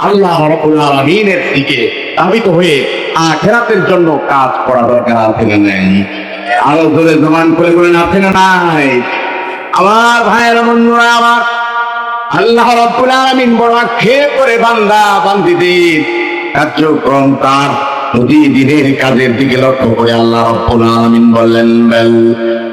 আল্লাহ রাব্বুল আলামিনের দিকে ধাবিত হয়ে আখিরাতের জন্য কাজ করা দরকার আছে না নাই? আরো ধরে জমান করে বলেন আছে না নাই? আমার ভাইয়েরা বন্ধুরা আমার, আল্লাহ রাব্বুল আলামিন বড় আক্ষেপ করে বান্দা বান্দীদের কার্যক্রম তার প্রতিদিনের কাজের দিকে লক্ষ্য করে আল্লাহ রাব্বুল আলামিন বললেন, বাল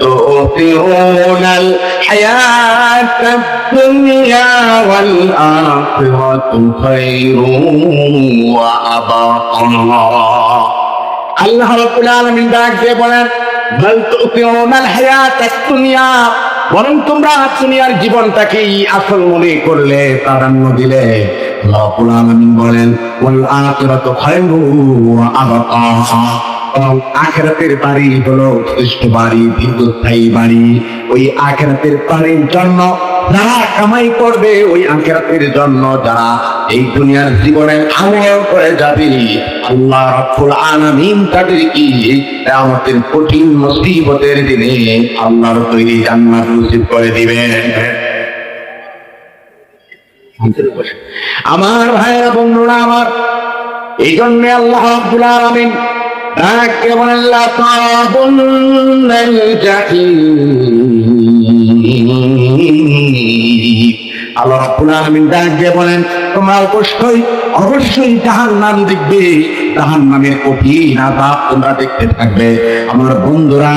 তুতিউনাল হায়াতাদ দুনিয়া ওয়াল আখিরাতু খায়রুন ওয়া আবাকা। আল্লাহ রাব্বুল আলামিন ডাক দিয়ে বলেন, বাল তুতিউনাল হায়াতাদ দুনিয়া, বরং তোমরা দুনিয়ার জীবনটাকেই আসল মনে করলে, প্রাধান্য দিলে। রব্বুল আলামিন বলেন, ওয়াল আখিরাতু খায়রুন ওয়া আবাকা, আখিরাতের বাড়ি হলো শ্রেষ্ঠ বাড়ি, দীর্ঘস্থায়ী বাড়ি। ওই আখিরাতের বাড়ির জন্য যারা কামাই করবে, ওই আখিরাতের জন্য যারা এই দুনিয়ার জীবনে আমল করে যাবে, আল্লাহ রাব্বুল আলামিন তাদেরকে কিয়ামতের কঠিন মুসিবতের দিনে আল্লাহর তৈরি জান্নাত নসিব করে দিবেন। আমার ভাইয়েরা বন্ধুরা আমার, এই জন্য আল্লাহ রাব্বুল আলামিন ডাকে বলেন, লা তারাবুন্নাল জাহিম। আল্লাহ রাব্বুল আলামিন ডাকে বলেন, তোমরা অবশ্যই জাহান্নাম দেখবে, জাহান্নামের কঠিন আযাব তোমরা দেখতে থাকবে। আমার বন্ধুরা,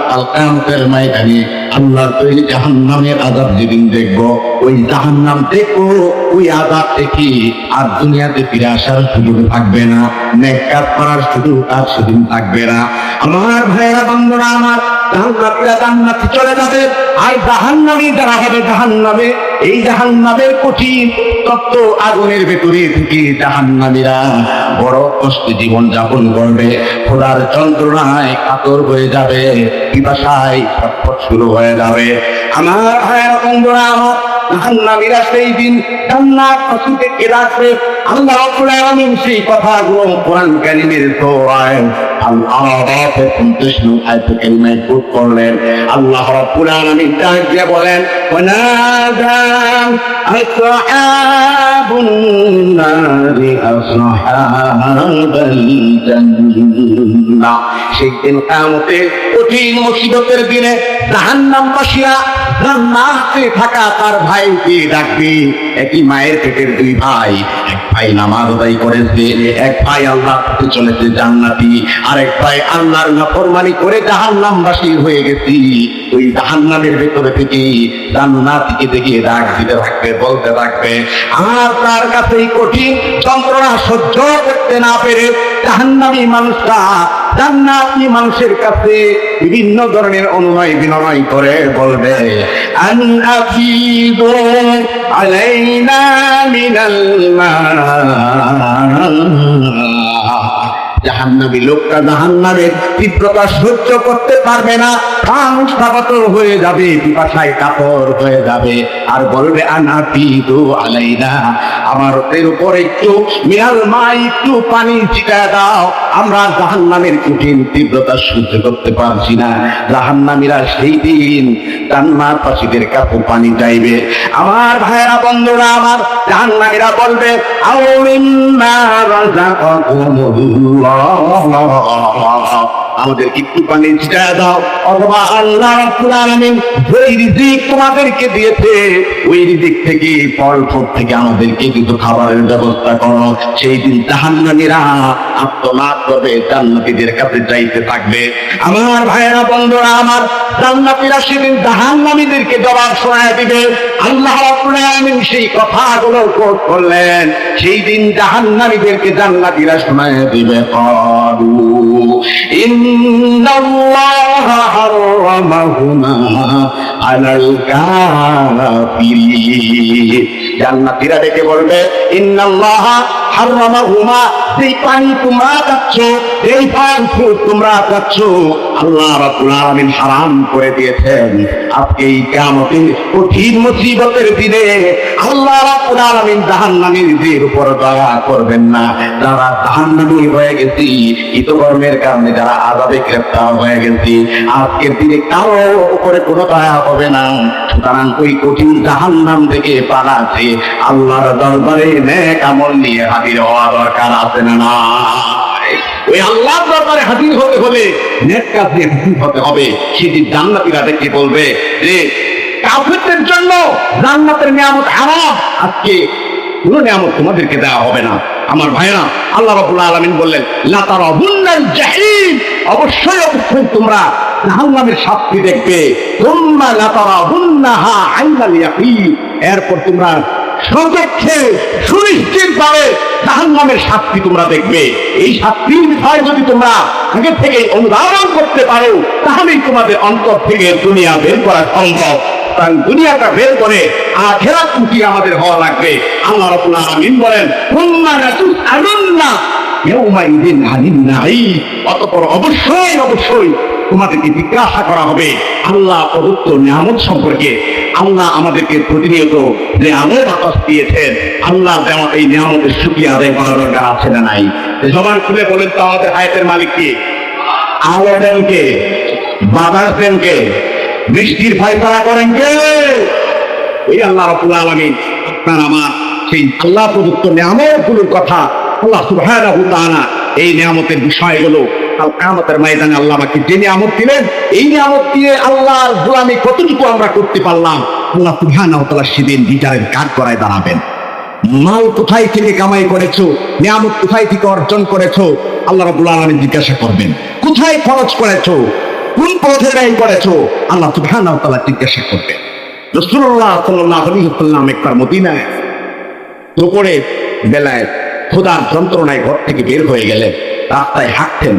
কাল কিয়ামতের ময়দানে আল্লাহর তৈরি জাহান্নামের আযাব যেদিন দেখবো, ওই জাহান্নাম দেখবো, ওই আযাব দেখি আর দুনিয়াতে ফিরে আসার সুযোগ থাকবে না, নেক কাজ করার সুযোগ আর সেদিন থাকবে না। আমার ভাইয়েরা বন্ধুরা আমার, জান্নাতীরা জান্নাতে চলে যাবে, আর জাহান্নামী যারা হবে জাহান্নামে, এই জাহান্নামের কঠিন তপ্ত আগুনের ভেতরে থেকে জাহান্নামীরা বড় কষ্টে জীবন যাপন করবে, খোদার যন্ত্রণায় কাতর হয়ে যাবে, পিপাসায় ছটফট শুরু হয়ে যাবে। আমার ভাইয়েরা বন্ধুরা আমার, জাহান্নামীরা সেই দিন জান্নাত নসিবে কে রাখবে? আল্লাহ রাব্বুল আলামিন সেই কথাগুলো কোরআন কারীমের সূরায় আল-আরাফ 50 নং আয়াত কারিমায় কোট করলেন। আল্লাহ রাব্বুল আলামিন ডাক দিয়ে বলেন, ওয়ানাদা আসহাবুন নারি আসহাবাল জান্নাহ। সেই দিন কিয়ামতে কঠিন মুসিবতের দিনে জাহান্নামবাসীরা জান্নাতে থাকা তার ভাইকে ডাকবে। একই মায়ের পেটের দুই ভাই, এক ভাই নামাজ আদায় করেছে, এক ভাই আল্লাহর পথে চলেছে জান্নাতি, আর এক ভাই আল্লাহর নাফরমানি করে জাহান্নামবাসী হয়ে গেছে। ওই জাহান্নামের ভেতরে থেকে জান্নাতীকে দেখে ডাক দিতে থাকবে, বলতে থাকবে, আর তার কাছে এই কঠিন যন্ত্রণা সহ্য করতে না পেরে জাহান্নামী মানুষরা জান্নাতি মানুষের কাছে বিভিন্ন ধরনের অনুনয় বিনয় করে বলবে, আন আফিদু আলাইনা মিনাল মা। জাহান্নামী লোকটা জাহান্নামের তীব্রতা সহ্য করতে পারবে না, প্রাণস্থাপতর হয়ে যাবে, পিপাসায় কাতর হয়ে যাবে, আর বলবে, আনাফিদু আলাইনা, আমার এর উপর একটু মিনাল মা, একটু পানি ছিটায় দাও, আমরা জাহান্নামের কঠিন তীব্রতা সহ্য করতে পারছি না। জাহান্নামীরা সেই দিন জান্নাতবাসীদের কাছে পানি চাইবে। আমার ভাইয়েরা বন্ধুরা আমার, জাহান্নামীরা বলবে, আও মিম্মা রাযাকাকুমুল্লাহ, আমাদের একটু পানি ছিটায় দাও, অথবা আল্লাহ রাব্বুল আলামিন যেই রিজিক তোমাদেরকে দিয়েছে, ওই রিজিক থেকে ফল ফ্রুট থেকে আমাদেরকে কিছু খাবারের ব্যবস্থা করো। সেই দিন জাহান্নামীরা আত্মনাদ করবে, জান্নাতীদের কাছে চাইতে থাকবে। আমার ভাইয়েরা বন্ধুরা আমার, জান্নাতীরা সেদিন জাহান্নামীদেরকে জবাব শোনায় দিবে। আল্লাহ রাব্বুল আলামিন সেই কথাগুলো কোট করলেন। সেই দিন জাহান্নামীদেরকে জান্নাতীরা শোনায় দিবে, ক্বালু ইন্নাল্লাহা হারামাহুমা আলাল কাফিরিন। জান্নাতীরা ডেকে বলবে, ইন্নাল্লাহা হারামাহুমা, যেই পানি তোমরা খাচ্ছ, এই ফল ফ্রুট তোমরা খাচ্ছ, আল্লাহ রাব্বুল আলামিন হারাম করে দিয়েছেন। আজকে এই কিয়ামতের কঠিন মুসিবতের দিনে আল্লাহ রাব্বুল আলামিন জাহান্নামীদের উপর দয়া করবেন না। যারা জাহান্নামী হয়ে গেছি, কৃতকর্মের কারণে যারা আযাবে গ্রেফতার হয়ে গেছি, আজকের দিনে কারো উপরে কোনো দয়া হবে না। সুতরাং ওই কঠিন জাহান্নাম থেকে পালাতে আল্লাহর দরবারে নেক আমল নিয়ে হাজির হওয়া দরকার আছে না? না, ওই আল্লাহর দরবারে হাজির হতে হলে নেক কাজ দিয়ে হাজির হতে হবে। সেটি জান্নাতীরা দেখে বলবে যে কাফেরদের জন্য জান্নাতের নিয়ামত হারাম, আজকে কোনো নিয়ামত তোমাদেরকে দেওয়া হবে না। আমার ভাইরা, আল্লাহ রাব্বুল আলামিন বললেন লা তারাবুন্নাল জাহিম, অবশ্যই অবশ্যই তোমরা জাহান্নামের শাস্তি দেখবে। তুম্মা লা তারাবুন্নাহা আইনাল ইয়াকিন, এরপর তোমরা সচক্ষে সুনিশ্চিতভাবে জাহান্নামের শাস্তি তোমরা দেখবে। এই শাস্তির বিষয় যদি তোমরা আগে থেকে অনুধাবন করতে পারো, তাহলেই তোমাদের অন্তর থেকে দুনিয়া বের করা সম্ভব। দুনিয়াটা বের করে আখিরাতমুখী আমাদের হওয়া লাগবে। আল্লাহ রাব্বুল আলামিন বলেন কুম্মা লাতুসআলুন্না ইয়াউমাইযিন আনিন নাঈম, অতঃপর অবশ্যই অবশ্যই তোমাদেরকে জিজ্ঞাসা করা হবে আল্লাহ প্রদত্ত নিয়ামত সম্পর্কে। আল্লাহ আমাদেরকে প্রতিনিয়ত যে আলো বাতাস দিয়েছেন, আল্লাহ দেওয়া এই নিয়ামতের শুকরিয়া আদায় করার দরকার আছে না নাই? জবান খুলে বলেন তো আমাদের হায়াতের মালিক কে? আলো দেন কে? বাতাস দেন কে? বৃষ্টির ফয়সালা করেন কে? এই আল্লাহ রাব্বুল আলামিন। আপনার আমার সেই আল্লাহ প্রদত্ত নিয়ামতগুলোর কথা আল্লাহ সুবহানাহু ওয়া তাআলা এই নিয়ামতের বিষয়গুলো কাল কিয়ামতের ময়দানে আল্লাহ আমাকে যে নিয়ামত দিলেন, এই নিয়ামত দিয়ে আল্লাহর গোলামি কতটুকু আমরা করতে পারলাম, আল্লাহ সুবহানাহু ওয়া তাআলা সেদিন বিচারের কাঠ করায় দাঁড়াবেন। মাল কোথায় থেকে কামাই করেছো, নিয়ামত কোথায় থেকে অর্জন করেছো, আল্লাহ রাব্বুল আলামিন জিজ্ঞাসা করবেন। কোথায় খরচ করেছো, কোন পথে ব্যয় করেছো, আল্লাহ সুবহানাহু ওয়া তাআলা জিজ্ঞাসা করবেন। রাসূলুল্লাহ সাল্লাল্লাহু আলাইহি ওয়াসাল্লাম একবার মদিনায় দুপুরে বেলায় ক্ষুধার যন্ত্রণায় ঘর থেকে বের হয়ে গেলেন, রাস্তায় হাঁটতেন,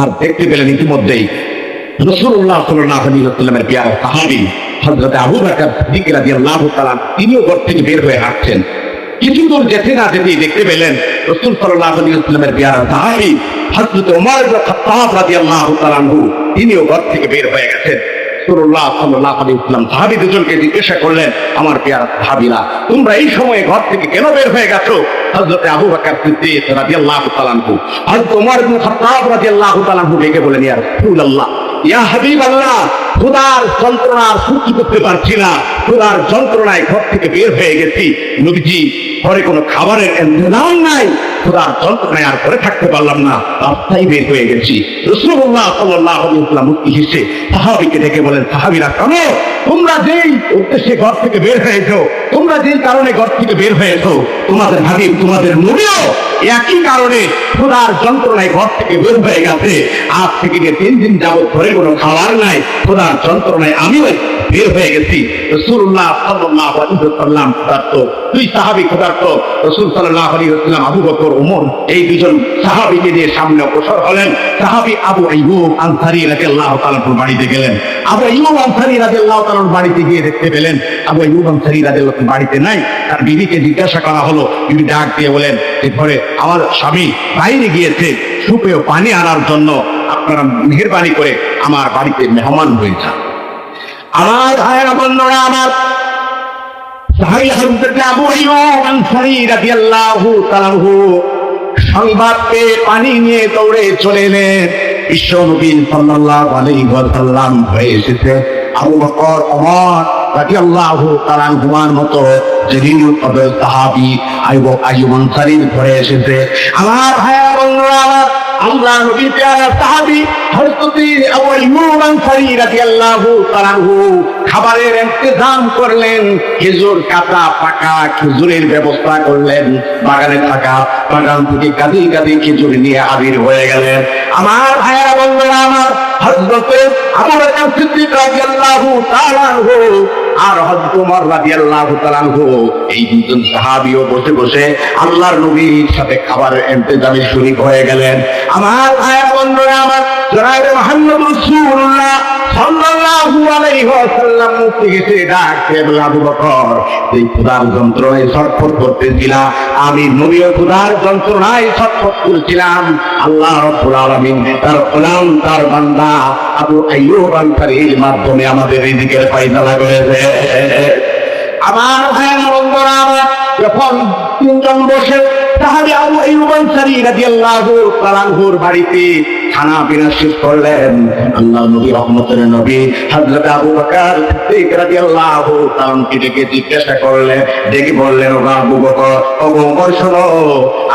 আর দেখতে পেলেন ইতিমধ্যেই রাসূলুল্লাহ সাল্লাল্লাহু আলাইহি ওয়াসাল্লামের প্রিয় সাহাবী হযরত আবু বকর সিদ্দিক রাদিয়াল্লাহু তাআলা তিনিও ঘর থেকে বের হয়ে হাঁটছেন। কিছু দূর যেতে না যেতেই দেখতে পেলেন রাসূল সাল্লাল্লাহু আলাইহি ওয়াসাল্লামের প্রিয় সাহাবী হযরত ওমর ইবনে খাত্তাব রাদিয়াল্লাহু তাআলা তিনিও ঘর থেকে বের হয়ে গেছেন। রাসূলুল্লাহ সাল্লাল্লাহু আলাইহি ওয়াসাল্লাম সাহাবী দুজনকে জিজ্ঞাসা করলেন, আমার প্রিয় সাহাবীরা, তোমরা এই সময়ে ঘর থেকে কেন বের হয়ে গেছো? হযরত আবু বকর সিদ্দিক রাদিয়াল্লাহু তাআলা হযরত ওমর ইবনে খাত্তাব রাদিয়াল্লাহু তাআলা ডেকে বলেন, ইয়া রাসূলুল্লাহ, ইয়া হাবিবাল্লাহ, ক্ষুধার যন্ত্রণার সহ্য করতে পারছি না, ক্ষুধার যন্ত্রণায় ঘর থেকে বের হয়ে গেছি। নবীজি, ঘরে কোনো খাবারের ইন্তজাম নাই, ক্ষুধার যন্ত্রণায় আর ঘরে থাকতে পারলাম না, রাস্তায় বের হয়ে গেছি। রাসূলুল্লাহ সাল্লাল্লাহু আলাইহি ওয়াসাল্লাম মুক্তি হেসে সাহাবীকে ডেকে বলেন, সাহাবীরা শোনো, তোমরা যেই উদ্দেশ্যে ঘর থেকে বের হয়েছো, তোমরা যেই কারণে ঘর থেকে বের হয়েছো, তোমাদের হাবিব তোমাদের নবীও একই কারণে ক্ষুধার যন্ত্রণায় ঘর থেকে বের হয়ে গেছে। আজ থেকে 3 দিন যাবত ঘরে কোনো খাবার নাই, ক্ষুধার যন্ত্রণায় আমিও বের হয়ে গেছি। রাসূলুল্লাহ সাল্লাল্লাহু আলাইহি ওয়াসাল্লাম ক্ষুধার্ত, দুই সাহাবী ক্ষুধার্ত। রাসূল সাল্লাল্লাহু আলাইহি ওয়াসাল্লাম, আবু বকর, ওমর এই দুজন সাহাবীকে নিয়ে সামনে অগ্রসর হলেন। সাহাবী আবু আইয়ুব আনসারী রাদিয়াল্লাহু তাআলার বাড়িতে গেলেন। আবু আইয়ুব আনসারী রাদিয়াল্লাহু তাআলার বাড়িতে গিয়ে দেখতে পেলেন আবু আইয়ুব আনসারী রাদিয়াল্লাহু বাড়িতে নাই। তার বিবিকে জিজ্ঞাসা করা হলো, বিবি ডাক দিয়ে বলেন যে ঘরে আমার স্বামী বাইরে গিয়েছে সুপেয় পানি আনার জন্য, আপনারা মেহেরবানি করে আমার বাড়িতে মেহমান হয়ে যান। আমার ভাইয়েরা বন্ধুরা, আমার সাহাবী হযরত আবু আইয়ুব আনসারী রাদিয়াল্লাহু তাআলা সংবাদ পেয়ে পানি নিয়ে দৌড়ে চলে এলেন। বিশ্ব নবী সাল্লাল্লাহু আলাইহি ওয়াসাল্লাম হয়ে এসেছে। আবু বকর, ওমর রাদিয়াল্লাহু তাআলা হুমার মতো জলিলুল কদর সাহাবী আইয়ুব আনসারীর ঘরে এসেছে। আমার ভাইয়েরা বন্ধুরা, আমার আল্লাহ নবী প্যারা সাহাবী হযরত আবু আইয়ুব আনসারী রাদিয়াল্লাহু তাআলা খাবারের ইন্তজাম করলেন। খেজুর কাটা পাকা খেজুরের ব্যবস্থা করলেন। বাগানে থাকা বাগান থেকে গাদি গাদি খেজুর নিয়ে হাজির হয়ে গেলেন। আমার ভাইয়েরা বন্ধুরা, আমার হযরত আবু বকর সিদ্দিক রাদিয়াল্লাহু তাআলা আর হযরত ওমর রাদিয়াল্লাহু তাআলা এই দুজন সাহাবীও বসে বসে আল্লাহর নবীর সাথে খাবারের ইন্তজামে শরীক হয়ে গেলেন। আমার ভাইয়েরা বন্ধুরা, আমার জনাবে মুহাম্মদ রাসূলুল্লাহ সাল্লাল্লাহু আলাইহি ওয়াসাল্লাম মুখ থেকে ডাক দিয়ে বলে, আবু বকর, এই ক্ষুধার যন্ত্রণায় ছটফট করতেছিলা, আমি নবীও ক্ষুধার যন্ত্রণায় ছটফট করছিলাম। আল্লাহ রাব্বুল আলামিন তার গোলাম, তার বান্দা আবু আইয়ুব আনসারীর মাধ্যমে আমাদের রিজিকের ফয়সালা করেছে। আমার ভাইয়ের বন্ধুরা, যখন তিনজন বসে সাহাবী আবু আইয়ুব আনসারী রাদিয়াল্লাহু তাআলা আনহুর বাড়িতে খানা পিনা শেষ করলেন, আল্লাহর নবী রহমতের নবী হযরত আবু বকর সিদ্দিক রাদিয়াল্লাহু তাআলা কে ডেকে জিজ্ঞাসা করলেন, ডেকে বললেন, ও আবু বকর, ও ওমর, শোনো,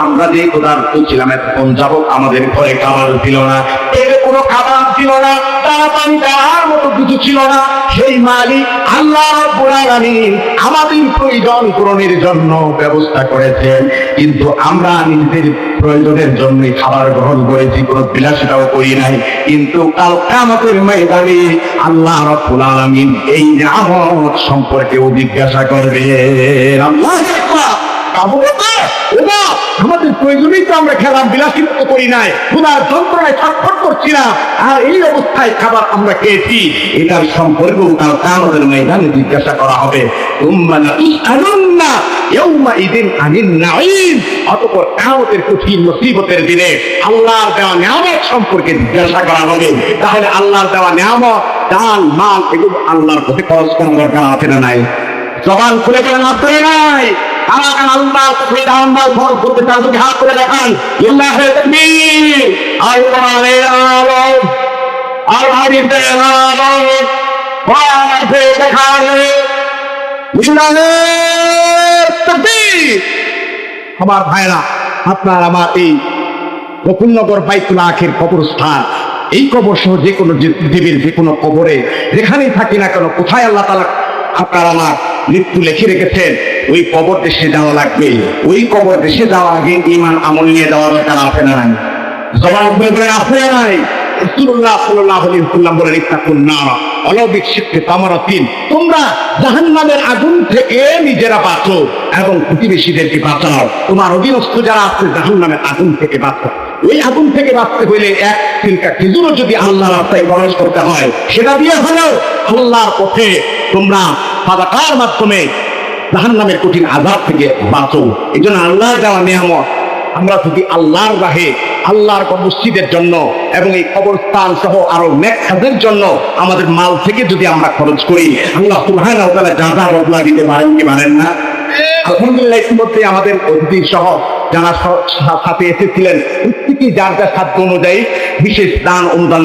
আমরা যে ক্ষুধার্ত ছিলাম এতক্ষণ যাবত আমাদের ঘরে খাবার ছিল না, পেটে কোনো খাবার ছিল না, তারা পানি দেওয়ার মতো কিছু ছিল না। সেই মালিক আল্লাহ রাব্বুল আলামিন আমাদের প্রয়োজন পূরণের জন্য ব্যবস্থা করেছেন, কিন্তু আমরা নিজেদের প্রয়োজনের জন্য খাবার গ্রহণ করেছি, কোনো বিলাসিতাও করি নাই। কিন্তু কাল কিয়ামতের ময়দানে আল্লাহ রাব্বুল আলামিন এই নিয়ামত সম্পর্কেও জিজ্ঞাসা করবেন। আল্লাহু আকবার। আবু বকর, ওমা, আমাদের প্রয়োজনেই তো আমরা খেলাম, বিলাসিতা তো করি নাই, ক্ষুধার যন্ত্রণায় ছটফট করছিলাম, আর এই অবস্থায় খাবার আমরা খেয়েছি। এটার সম্পর্কেও কাল কিয়ামতের ময়দানে জিজ্ঞাসা করা হবে। তুম্মা লাতুসআলুন্না ইয়াউমাইযিন আনিন নাঈম। অতঃপর কিয়ামতের কঠিন মুসিবতের দিনে আল্লাহর দেওয়া নিয়ামত সম্পর্কে জিজ্ঞাসা করা হবে। তাহলে আল্লাহর দেওয়া নিয়ামত, দান, মাল, এগুলো আল্লাহর পথে খরচ করার দরকার আছে না নাই? জবান খুলে বলেন আপনি নাই? কারা আল্লাহর পথে দান মাল খরচ করতে চান? যদি হাত করে দেখান। লিল্লাহি তাকবীর। আল্লাহু আলাম, আল্লাহু আলাম, ওয়াতে দেখানে লিল্লাহি তাকবীর। আমার ভাইরা, আপনার আমার এই বকুলনগর বাইতুল আখির কবরস্থান, এই কবর সহ যে কোনো পৃথিবীর যে কোনো কবরে যেখানেই থাকি না কেন, কোথায় আল্লাহ তাআলা আপনার আমার মৃত্যু লিখে রেখেছেন, ওই কবর দেশে যাওয়া লাগবে। ওই কবর দেশে যাওয়ার আগে ঈমান আমল নিয়ে যাওয়ার দরকার আছে না নাই? জবান করে আছে না নাই? রাসূলুল্লাহ সাল্লাল্লাহু আলাইহি ওয়াসাল্লাম বলেন, ইত্তাকুন নার ওয়ালাউ বিশিক্কি তামারাতিন। তোমরা জাহান্নামের আগুন থেকে নিজেরা বাঁচো এবং প্রতিবেশীদেরকে বাঁচাও। তোমার অধীনস্থ যারা আছে জাহান্নামের আগুন থেকে বাঁচাও। ওই আগুন থেকে বাঁচতে হইলে এক তিনটা খেজুরও যদি আল্লাহর রাস্তায় খরচ করতে হয়, সেটা দিয়ে হলেও আল্লাহর পথে তোমরা সাদাকার মাধ্যমে জাহান্নামের কঠিন আযাব থেকে বাঁচো। এই জন্য আল্লাহর দেওয়া নিয়ামত আমরা যদি আল্লাহর রাহে, আল্লাহর মসজিদের জন্য এবং এই কবরস্থান সহ আরো নেক কাজের জন্য আমাদের মাল থেকে যদি আমরা খরচ করি, আল্লাহ সুবহানাহু ওয়া তাআলা যা বদলা দিতে পারেন কি পারেন না? আলহামদুলিল্লাহ, ইতিমধ্যে আমাদের অতিথি সহ যারা সাথে এসেছিলেন প্রত্যেকেই যার যার সাধ্য অনুযায়ী বিশেষ দান অনুদান